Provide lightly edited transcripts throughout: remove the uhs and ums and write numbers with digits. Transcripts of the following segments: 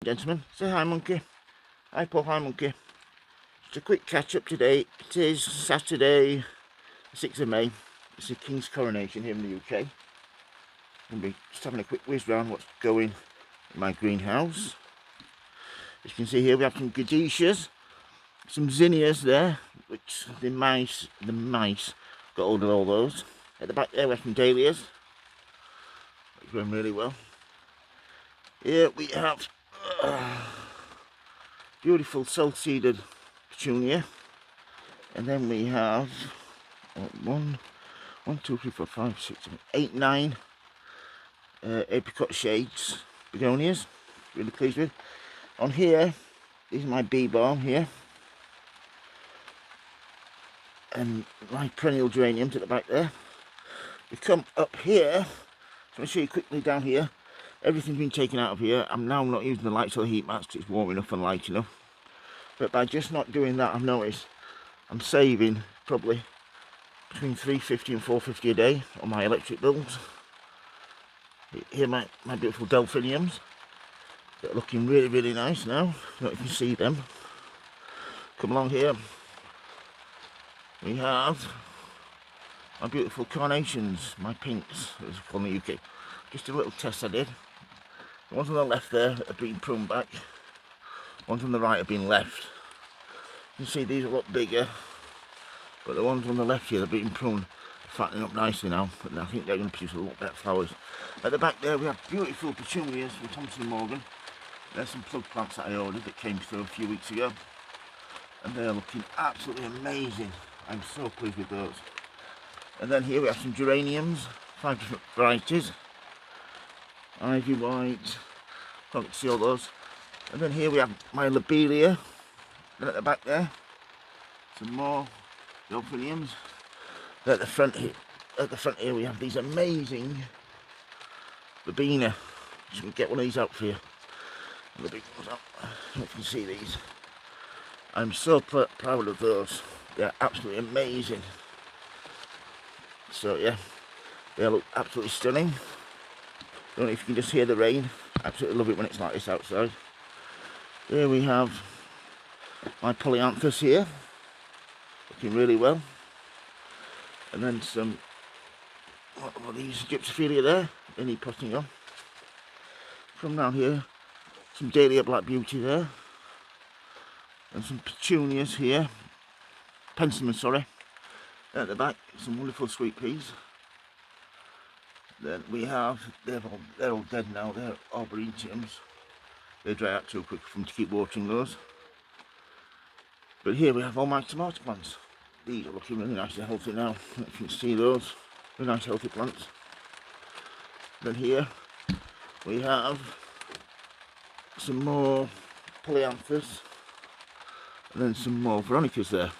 Gentlemen, say hi monkey. Hi Paul, hi monkey. Just a quick catch up today. It is Saturday, the 6th of May. It's the King's coronation here in the UK. I'm going to be just having a quick whiz round what's going in my greenhouse. As you can see here, we have some gadicias, some zinnias there, which the mice got hold of all those. At the back there we have some dahlias, they're growing really well. Here we have beautiful salt-seeded petunia, and then we have 1, 2, 3, 4, 5, 6, 7, 8, 9 apricot shades begonias. Really pleased with. On here, this is my bee balm here, and my perennial geraniums at the back there. We come up here, so I'll show you quickly down here. Everything's been taken out of here. I'm now not using the lights or the heat mats because it's warm enough and light enough. But by just not doing that, I've noticed I'm saving probably between £3.50 and £4.50 a day on my electric bills. Here my beautiful delphiniums. They're looking really, really nice now. I don't know if you can see them. Come along here. We have my beautiful carnations, my pinks, as we call them in the UK. Just a little test I did. The ones on the left there are being pruned back. The ones on the right have been left. You can see these are a lot bigger, but the ones on the left here are being pruned, fattening up nicely now. But I think they're going to produce a lot better flowers. At the back there we have beautiful petunias from Thompson & Morgan. There's some plug plants that I ordered that came through a few weeks ago, and they're looking absolutely amazing. I'm so pleased with those. And then here we have some geraniums, 5 different varieties. Ivy white, can't see all those. And then here we have my lobelia. Then at the back there, some more delphiniums. Then at the front here we have these amazing verbena. Just gonna get one of these out for you. The big ones out. I don't know if you can see these. I'm so proud of those. They're absolutely amazing. So yeah, they look absolutely stunning. Don't know if you can just hear the rain. Absolutely love it when it's like this outside. Here we have my polyanthus here, looking really well. And then some, what are these, gypsophilia there, they need potting on. From down here, some dahlia black beauty there. And some petunias here, penstemon, sorry. At the back, some wonderful sweet peas. Then we have, they're all dead now, they're arboretums. They dry out too quick for them to keep watering those. But here we have all my tomato plants. These are looking really nice and healthy now. If you can see those, really nice healthy plants. Then here we have some more polyanthus, and then some more veronicas there.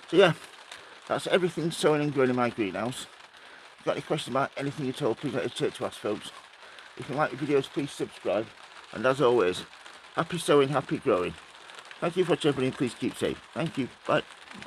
So yeah, that's everything sowing and growing in my greenhouse. If you've got any questions about anything at all, please don't hesitate to ask, folks. If you like the videos, please subscribe. And as always, happy sowing, happy growing. Thank you for watching, everybody, and please keep safe. Thank you. Bye.